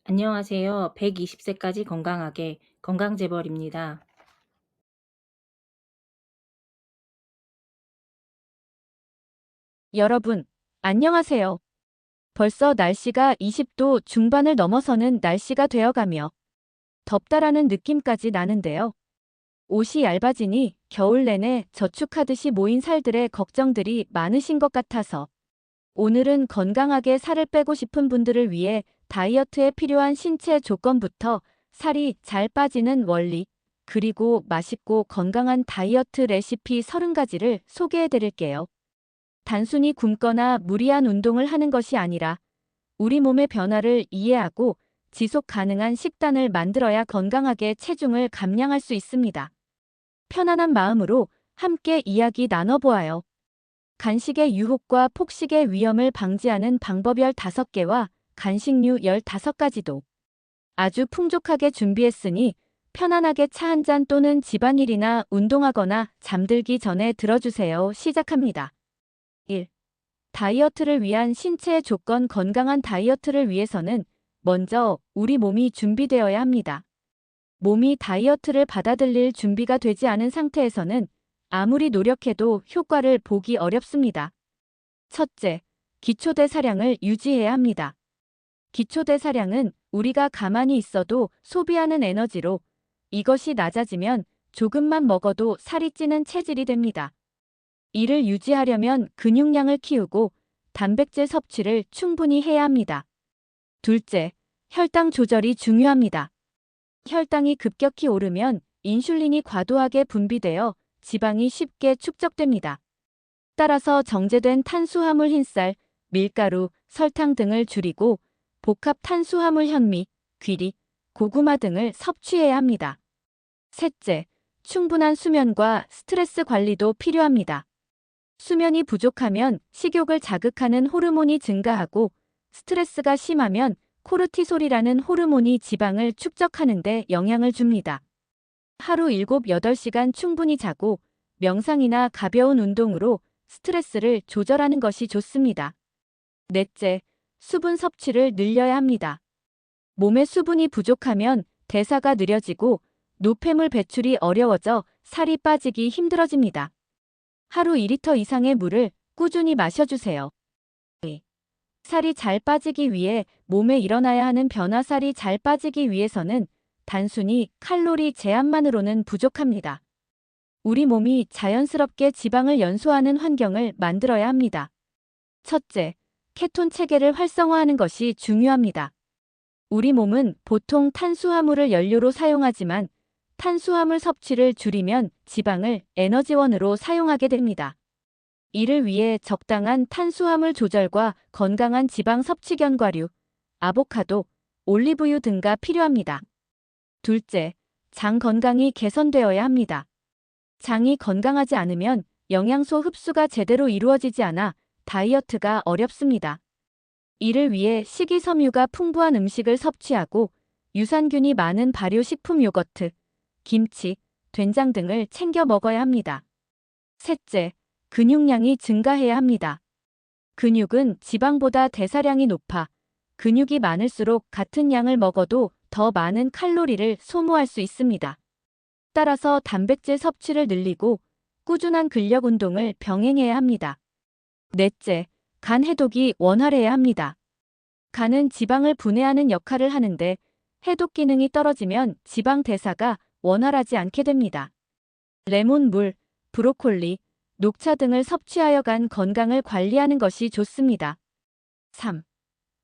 안녕하세요. 120세까지 건강하게 건강재벌입니다. 여러분, 안녕하세요. 벌써 날씨가 20도 중반을 넘어서는 날씨가 되어가며 덥다라는 느낌까지 나는데요. 옷이 얇아지니 겨울 내내 저축하듯이 모인 살들의 걱정들이 많으신 것 같아서 오늘은 건강하게 살을 빼고 싶은 분들을 위해 다이어트에 필요한 신체 조건부터 살이 잘 빠지는 원리, 그리고 맛있고 건강한 다이어트 레시피 30가지를 소개해 드릴게요. 단순히 굶거나 무리한 운동을 하는 것이 아니라 우리 몸의 변화를 이해하고 지속 가능한 식단을 만들어야 건강하게 체중을 감량할 수 있습니다. 편안한 마음으로 함께 이야기 나눠보아요. 간식의 유혹과 폭식의 위험을 방지하는 방법 15개와 간식류 15가지도 아주 풍족하게 준비했으니 편안하게 차 한 잔 또는 집안일이나 운동하거나 잠들기 전에 들어주세요. 시작합니다. 1. 다이어트를 위한 신체 조건. 건강한 다이어트를 위해서는 먼저 우리 몸이 준비되어야 합니다. 몸이 다이어트를 받아들일 준비가 되지 않은 상태에서는 아무리 노력해도 효과를 보기 어렵습니다. 첫째, 기초대사량을 유지해야 합니다. 기초대사량은 우리가 가만히 있어도 소비하는 에너지로, 이것이 낮아지면 조금만 먹어도 살이 찌는 체질이 됩니다. 이를 유지하려면 근육량을 키우고 단백질 섭취를 충분히 해야 합니다. 둘째, 혈당 조절이 중요합니다. 혈당이 급격히 오르면 인슐린이 과도하게 분비되어 지방이 쉽게 축적됩니다. 따라서 정제된 탄수화물, 흰쌀, 밀가루, 설탕 등을 줄이고 복합 탄수화물, 현미, 귀리, 고구마 등을 섭취해야 합니다. 셋째, 충분한 수면과 스트레스 관리도 필요합니다. 수면이 부족하면 식욕을 자극하는 호르몬이 증가하고 스트레스가 심하면 코르티솔이라는 호르몬이 지방을 축적하는 데 영향을 줍니다. 하루 7, 8시간 충분히 자고 명상이나 가벼운 운동으로 스트레스를 조절하는 것이 좋습니다. 넷째, 수분 섭취를 늘려야 합니다. 몸에 수분이 부족하면 대사가 느려지고 노폐물 배출이 어려워져 살이 빠지기 힘들어집니다. 하루 2리터 이상의 물을 꾸준히 마셔주세요. 살이 잘 빠지기 위해 몸에 일어나야 하는 변화. 살이 잘 빠지기 위해서는 단순히 칼로리 제한만으로는 부족합니다. 우리 몸이 자연스럽게 지방을 연소하는 환경을 만들어야 합니다. 첫째, 케톤 체계를 활성화하는 것이 중요합니다. 우리 몸은 보통 탄수화물을 연료로 사용하지만 탄수화물 섭취를 줄이면 지방을 에너지원으로 사용하게 됩니다. 이를 위해 적당한 탄수화물 조절과 건강한 지방 섭취. 견과류, 아보카도, 올리브유 등가 필요합니다. 둘째, 장 건강이 개선되어야 합니다. 장이 건강하지 않으면 영양소 흡수가 제대로 이루어지지 않아 다이어트가 어렵습니다. 이를 위해 식이섬유가 풍부한 음식을 섭취하고 유산균이 많은 발효식품, 요거트, 김치, 된장 등을 챙겨 먹어야 합니다. 셋째, 근육량이 증가해야 합니다. 근육은 지방보다 대사량이 높아 근육이 많을수록 같은 양을 먹어도 더 많은 칼로리를 소모할 수 있습니다. 따라서 단백질 섭취를 늘리고 꾸준한 근력 운동을 병행해야 합니다. 넷째, 간 해독이 원활해야 합니다. 간은 지방을 분해하는 역할을 하는데 해독 기능이 떨어지면 지방 대사가 원활하지 않게 됩니다. 레몬물, 브로콜리, 녹차 등을 섭취하여 간 건강을 관리하는 것이 좋습니다. 3.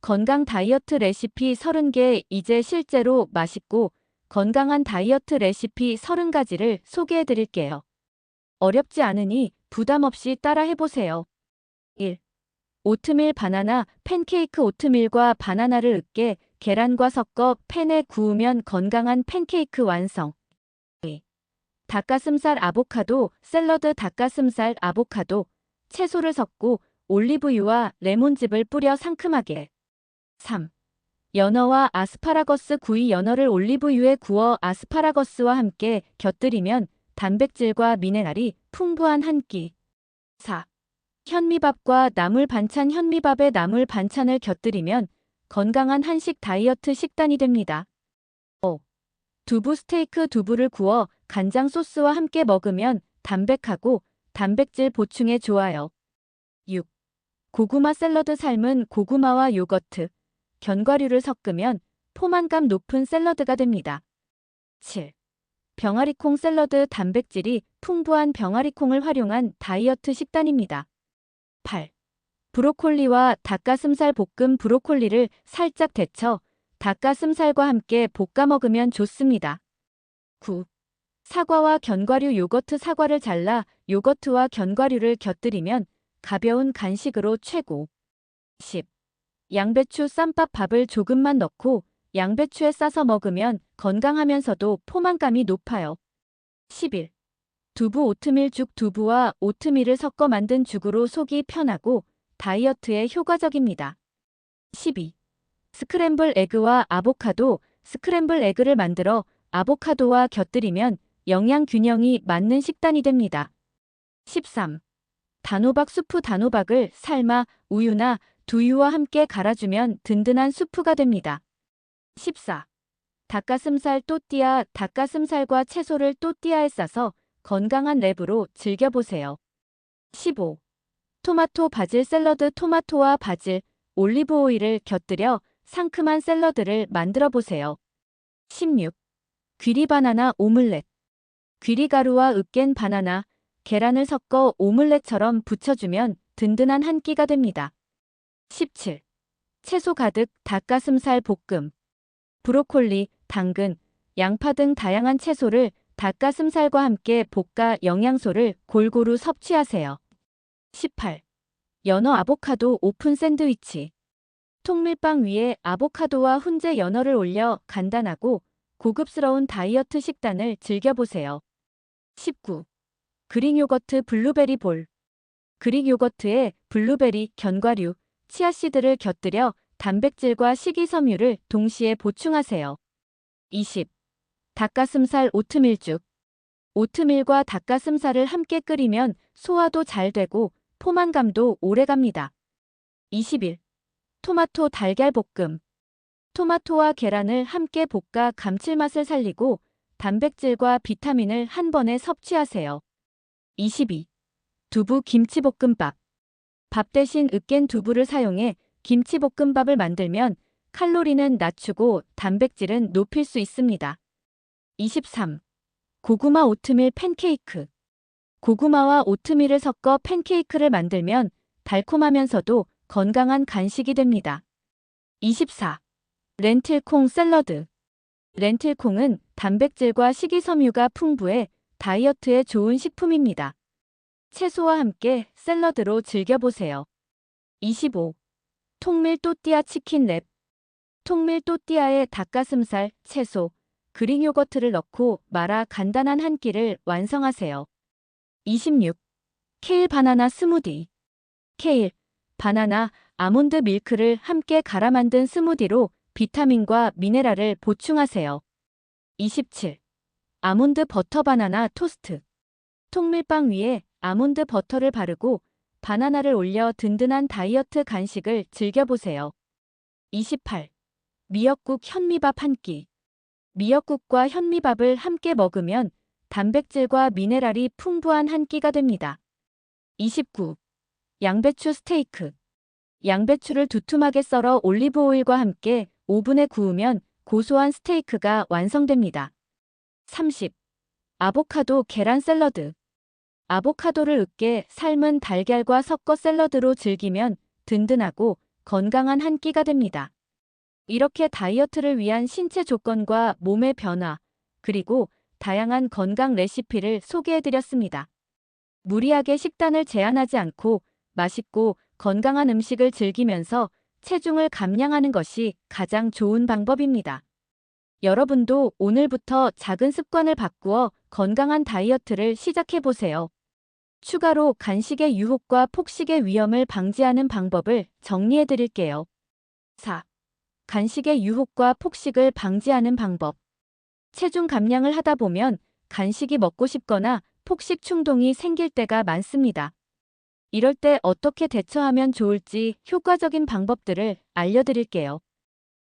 건강 다이어트 레시피 30개. 이제 실제로 맛있고 건강한 다이어트 레시피 30가지를 소개해 드릴게요. 어렵지 않으니 부담 없이 따라 해보세요. 1. 오트밀 바나나 팬케이크. 오트밀과 바나나를 으깨 계란과 섞어 팬에 구우면 건강한 팬케이크 완성. 2. 닭가슴살 아보카도 샐러드. 닭가슴살, 아보카도, 채소를 섞고 올리브유와 레몬즙을 뿌려 상큼하게. 3. 연어와 아스파라거스 구이. 연어를 올리브유에 구워 아스파라거스와 함께 곁들이면 단백질과 미네랄이 풍부한 한 끼. 4. 현미밥과 나물 반찬. 현미밥에 나물 반찬을 곁들이면 건강한 한식 다이어트 식단이 됩니다. 5. 두부 스테이크 두부를 구워 간장 소스와 함께 먹으면 담백하고 단백질 보충에 좋아요. 6. 고구마 샐러드 삶은 고구마와 요거트, 견과류를 섞으면 포만감 높은 샐러드가 됩니다. 7. 병아리콩 샐러드 단백질이 풍부한 병아리콩을 활용한 다이어트 식단입니다. 8. 브로콜리와 닭가슴살 볶음 브로콜리를 살짝 데쳐 닭가슴살과 함께 볶아 먹으면 좋습니다. 9. 사과와 견과류 요거트 사과를 잘라 요거트와 견과류를 곁들이면 가벼운 간식으로 최고. 10. 양배추 쌈밥 밥을 조금만 넣고 양배추에 싸서 먹으면 건강하면서도 포만감이 높아요. 11. 두부 오트밀 죽 두부와 오트밀을 섞어 만든 죽으로 속이 편하고 다이어트에 효과적입니다. 12. 스크램블 에그와 아보카도 스크램블 에그를 만들어 아보카도와 곁들이면 영양 균형이 맞는 식단이 됩니다. 13. 단호박 수프 단호박을 삶아 우유나 두유와 함께 갈아주면 든든한 수프가 됩니다. 14. 닭가슴살 또띠아 닭가슴살과 채소를 또띠아에 싸서 건강한 랩으로 즐겨보세요. 15. 토마토 바질 샐러드 토마토와 바질, 올리브 오일을 곁들여 상큼한 샐러드를 만들어 보세요. 16. 귀리 바나나 오믈렛. 귀리가루와 으깬 바나나, 계란을 섞어 오믈렛처럼 부쳐주면 든든한 한 끼가 됩니다. 17. 채소 가득 닭가슴살 볶음. 브로콜리, 당근, 양파 등 다양한 채소를 닭가슴살과 함께 볶아 영양소를 골고루 섭취하세요. 18. 연어 아보카도 오픈 샌드위치. 통밀빵 위에 아보카도와 훈제 연어를 올려 간단하고 고급스러운 다이어트 식단을 즐겨보세요. 19. 그릭 요거트 블루베리 볼. 그릭 요거트에 블루베리, 견과류, 치아씨드를 곁들여 단백질과 식이섬유를 동시에 보충하세요. 20. 닭가슴살 오트밀죽. 오트밀과 닭가슴살을 함께 끓이면 소화도 잘 되고 포만감도 오래갑니다. 21. 토마토 달걀 볶음. 토마토와 계란을 함께 볶아 감칠맛을 살리고 단백질과 비타민을 한 번에 섭취하세요. 22. 두부 김치볶음밥. 밥 대신 으깬 두부를 사용해 김치볶음밥을 만들면 칼로리는 낮추고 단백질은 높일 수 있습니다. 23. 고구마 오트밀 팬케이크. 고구마와 오트밀을 섞어 팬케이크를 만들면 달콤하면서도 건강한 간식이 됩니다. 24. 렌틸콩 샐러드. 렌틸콩은 단백질과 식이섬유가 풍부해 다이어트에 좋은 식품입니다. 채소와 함께 샐러드로 즐겨보세요. 25. 통밀 또띠아 치킨 랩. 통밀 또띠아에 닭가슴살, 채소, 그릭 요거트를 넣고 말아 간단한 한 끼를 완성하세요. 26. 케일 바나나 스무디. 케일, 바나나, 아몬드 밀크를 함께 갈아 만든 스무디로 비타민과 미네랄을 보충하세요. 27. 아몬드 버터 바나나 토스트. 통밀빵 위에 아몬드 버터를 바르고 바나나를 올려 든든한 다이어트 간식을 즐겨보세요. 28. 미역국 현미밥 한 끼. 미역국과 현미밥을 함께 먹으면 단백질과 미네랄이 풍부한 한 끼가 됩니다. 29. 양배추 스테이크. 양배추를 두툼하게 썰어 올리브 오일과 함께 오븐에 구우면 고소한 스테이크가 완성됩니다. 30. 아보카도 계란 샐러드. 아보카도를 으깨 삶은 달걀과 섞어 샐러드로 즐기면 든든하고 건강한 한 끼가 됩니다. 이렇게 다이어트를 위한 신체 조건과 몸의 변화, 그리고 다양한 건강 레시피를 소개해드렸습니다. 무리하게 식단을 제한하지 않고 맛있고 건강한 음식을 즐기면서 체중을 감량하는 것이 가장 좋은 방법입니다. 여러분도 오늘부터 작은 습관을 바꾸어 건강한 다이어트를 시작해보세요. 추가로 간식의 유혹과 폭식의 위험을 방지하는 방법을 정리해드릴게요. 4. 간식의 유혹과 폭식을 방지하는 방법. 체중 감량을 하다 보면 간식이 먹고 싶거나 폭식 충동이 생길 때가 많습니다. 이럴 때 어떻게 대처하면 좋을지 효과적인 방법들을 알려드릴게요.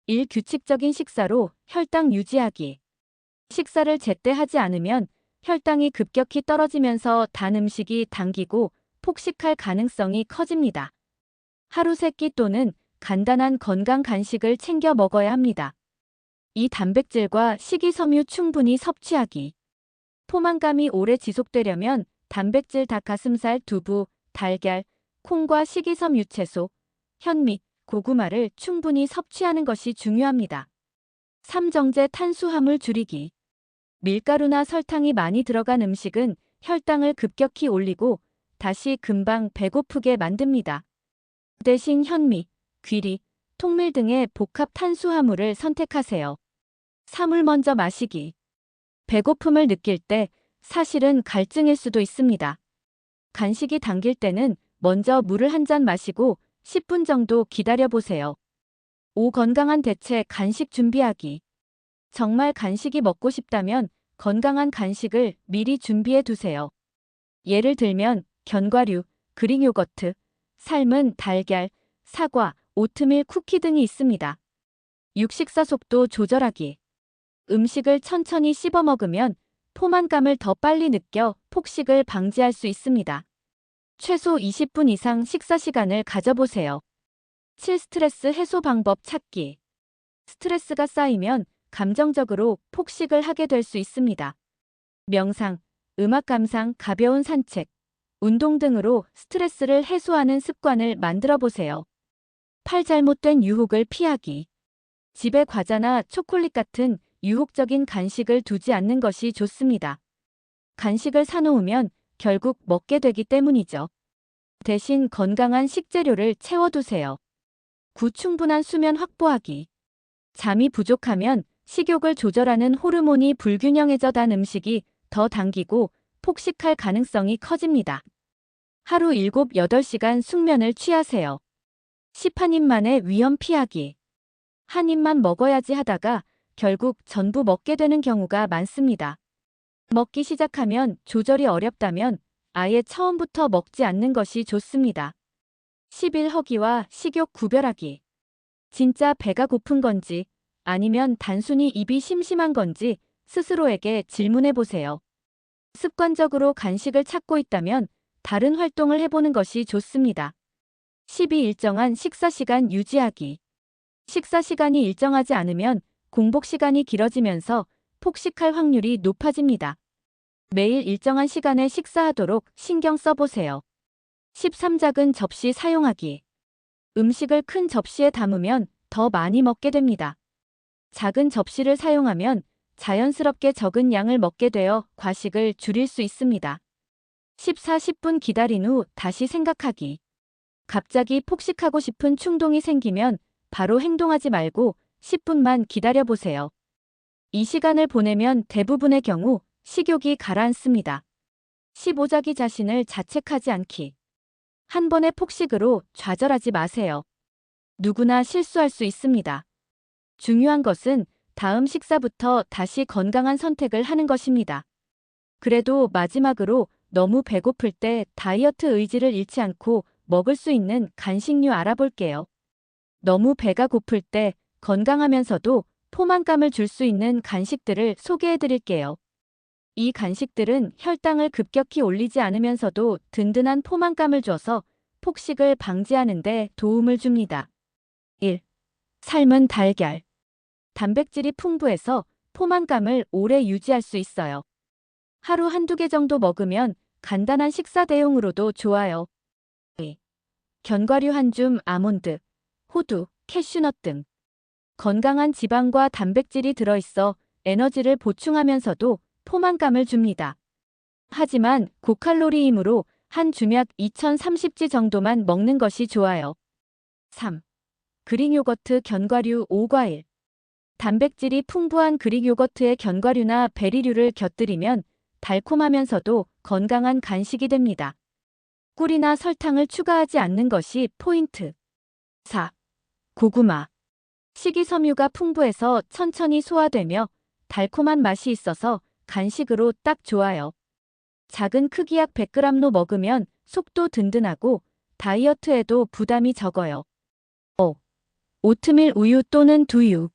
1. 규칙적인 식사로 혈당 유지하기. 식사를 제때 하지 않으면 혈당이 급격히 떨어지면서 단 음식이 당기고 폭식할 가능성이 커집니다. 하루 3끼 또는 간단한 건강 간식을 챙겨 먹어야 합니다. 이 단백질과 식이섬유 충분히 섭취하기. 포만감이 오래 지속되려면 단백질 닭가슴살, 두부, 달걀, 콩과 식이섬유 채소, 현미, 고구마를 충분히 섭취하는 것이 중요합니다. 3. 정제 탄수화물 줄이기. 밀가루나 설탕이 많이 들어간 음식은 혈당을 급격히 올리고 다시 금방 배고프게 만듭니다. 대신 현미, 귀리, 통밀 등의 복합 탄수화물을 선택하세요. 4. 물 먼저 마시기. 배고픔을 느낄 때 사실은 갈증일 수도 있습니다. 간식이 당길 때는 먼저 물을 한 잔 마시고 10분 정도 기다려보세요. 5. 건강한 대체 간식 준비하기. 정말 간식이 먹고 싶다면 건강한 간식을 미리 준비해 두세요. 예를 들면 견과류, 그릭 요거트, 삶은 달걀, 사과, 오트밀 쿠키 등이 있습니다. 6. 식사 속도 조절하기. 음식을 천천히 씹어 먹으면 포만감을 더 빨리 느껴 폭식을 방지할 수 있습니다. 최소 20분 이상 식사 시간을 가져보세요. 7. 스트레스 해소 방법 찾기. 스트레스가 쌓이면 감정적으로 폭식을 하게 될 수 있습니다. 명상, 음악 감상, 가벼운 산책, 운동 등으로 스트레스를 해소하는 습관을 만들어 보세요. 8. 잘못된 유혹을 피하기. 집에 과자나 초콜릿 같은 유혹적인 간식을 두지 않는 것이 좋습니다. 간식을 사놓으면 결국 먹게 되기 때문이죠. 대신 건강한 식재료를 채워두세요. 9. 충분한 수면 확보하기. 잠이 부족하면 식욕을 조절하는 호르몬이 불균형해져 단 음식이 더 당기고 폭식할 가능성이 커집니다. 하루 7, 8시간 숙면을 취하세요. 10. 한 입만의 위험 피하기. 한 입만 먹어야지 하다가 결국 전부 먹게 되는 경우가 많습니다. 먹기 시작하면 조절이 어렵다면 아예 처음부터 먹지 않는 것이 좋습니다. 11. 허기와 식욕 구별하기. 진짜 배가 고픈 건지 아니면 단순히 입이 심심한 건지 스스로에게 질문해 보세요. 습관적으로 간식을 찾고 있다면 다른 활동을 해보는 것이 좋습니다. 12. 일정한 식사 시간 유지하기. 식사 시간이 일정하지 않으면 공복 시간이 길어지면서 폭식할 확률이 높아집니다. 매일 일정한 시간에 식사하도록 신경 써보세요. 13. 작은 접시 사용하기. 음식을 큰 접시에 담으면 더 많이 먹게 됩니다. 작은 접시를 사용하면 자연스럽게 적은 양을 먹게 되어 과식을 줄일 수 있습니다. 14. 10분 기다린 후 다시 생각하기. 갑자기 폭식하고 싶은 충동이 생기면 바로 행동하지 말고 10분만 기다려보세요. 이 시간을 보내면 대부분의 경우 식욕이 가라앉습니다. 15. 자기 자신을 자책하지 않기. 한 번의 폭식으로 좌절하지 마세요. 누구나 실수할 수 있습니다. 중요한 것은 다음 식사부터 다시 건강한 선택을 하는 것입니다. 그래도 마지막으로 너무 배고플 때 다이어트 의지를 잃지 않고 먹을 수 있는 간식류 알아볼게요. 너무 배가 고플 때 건강하면서도 포만감을 줄 수 있는 간식들을 소개해 드릴게요. 이 간식들은 혈당을 급격히 올리지 않으면서도 든든한 포만감을 줘서 폭식을 방지하는 데 도움을 줍니다. 1. 삶은 달걀. 단백질이 풍부해서 포만감을 오래 유지할 수 있어요. 하루 한두 개 정도 먹으면 간단한 식사 대용으로도 좋아요. 2. 견과류 한 줌, 아몬드, 호두, 캐슈넛 등. 건강한 지방과 단백질이 들어있어 에너지를 보충하면서도 포만감을 줍니다. 하지만 고칼로리이므로 한 주약 2030지 정도만 먹는 것이 좋아요. 3. 그릭 요거트, 견과류, 오과일. 단백질이 풍부한 그릭 요거트에 견과류나 베리류를 곁들이면 달콤하면서도 건강한 간식이 됩니다. 꿀이나 설탕을 추가하지 않는 것이 포인트. 4. 고구마. 식이섬유가 풍부해서 천천히 소화되며 달콤한 맛이 있어서 간식으로 딱 좋아요. 작은 크기 약 100g로 먹으면 속도 든든하고 다이어트에도 부담이 적어요. 5. 오트밀 우유 또는 두유.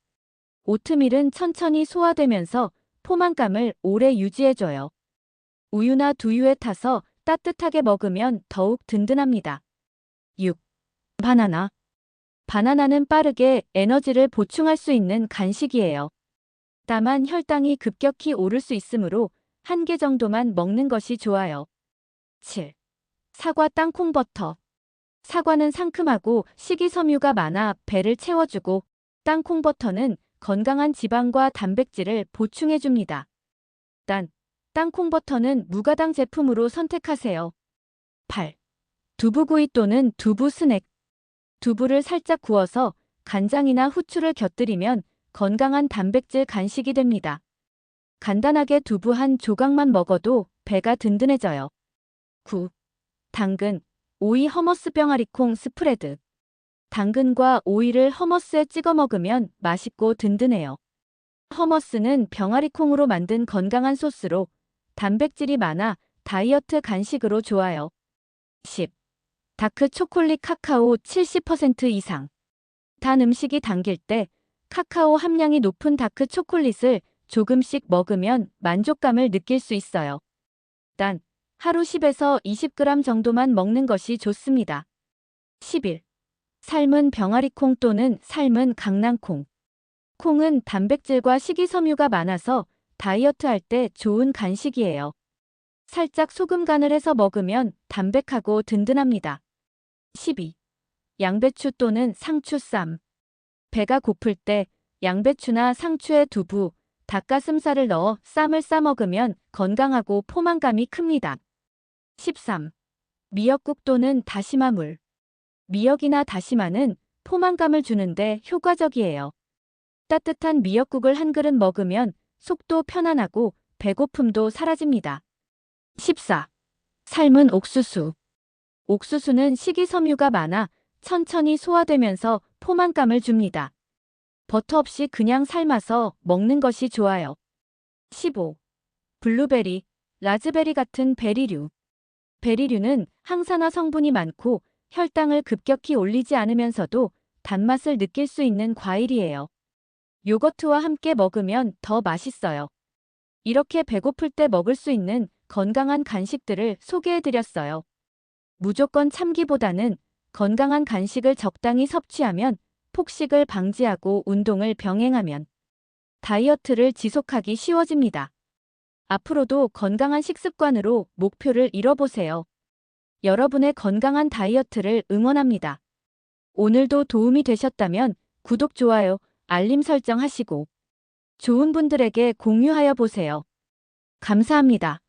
오트밀은 천천히 소화되면서 포만감을 오래 유지해줘요. 우유나 두유에 타서 따뜻하게 먹으면 더욱 든든합니다. 6. 바나나. 바나나는 빠르게 에너지를 보충할 수 있는 간식이에요. 다만 혈당이 급격히 오를 수 있으므로 한 개 정도만 먹는 것이 좋아요. 7. 사과 땅콩 버터. 사과는 상큼하고 식이섬유가 많아 배를 채워주고 땅콩 버터는 건강한 지방과 단백질을 보충해줍니다. 단, 땅콩 버터는 무가당 제품으로 선택하세요. 8. 두부구이 또는 두부 스낵. 두부를 살짝 구워서 간장이나 후추를 곁들이면 건강한 단백질 간식이 됩니다. 간단하게 두부 한 조각만 먹어도 배가 든든해져요. 9. 당근, 오이 허머스 병아리콩 스프레드. 당근과 오이를 허머스에 찍어 먹으면 맛있고 든든해요. 허머스는 병아리콩으로 만든 건강한 소스로 단백질이 많아 다이어트 간식으로 좋아요. 10. 다크 초콜릿 카카오 70% 이상. 단 음식이 당길 때 카카오 함량이 높은 다크 초콜릿을 조금씩 먹으면 만족감을 느낄 수 있어요. 단 하루 10에서 20g 정도만 먹는 것이 좋습니다. 11. 삶은 병아리콩 또는 삶은 강낭콩. 콩은 단백질과 식이섬유가 많아서 다이어트할 때 좋은 간식이에요. 살짝 소금 간을 해서 먹으면 담백하고 든든합니다. 12. 양배추 또는 상추쌈. 배가 고플 때 양배추나 상추에 두부, 닭가슴살을 넣어 쌈을 싸 먹으면 건강하고 포만감이 큽니다. 13. 미역국 또는 다시마물. 미역이나 다시마는 포만감을 주는데 효과적이에요. 따뜻한 미역국을 한 그릇 먹으면 속도 편안하고 배고픔도 사라집니다. 14. 삶은 옥수수. 옥수수는 식이섬유가 많아 천천히 소화되면서 포만감을 줍니다. 버터 없이 그냥 삶아서 먹는 것이 좋아요. 15. 블루베리, 라즈베리 같은 베리류. 베리류는 항산화 성분이 많고 혈당을 급격히 올리지 않으면서도 단맛을 느낄 수 있는 과일이에요. 요거트와 함께 먹으면 더 맛있어요. 이렇게 배고플 때 먹을 수 있는 건강한 간식들을 소개해드렸어요. 무조건 참기보다는 건강한 간식을 적당히 섭취하면 폭식을 방지하고 운동을 병행하면 다이어트를 지속하기 쉬워집니다. 앞으로도 건강한 식습관으로 목표를 이뤄보세요. 여러분의 건강한 다이어트를 응원합니다. 오늘도 도움이 되셨다면 구독, 좋아요, 알림 설정 하시고 좋은 분들에게 공유하여 보세요. 감사합니다.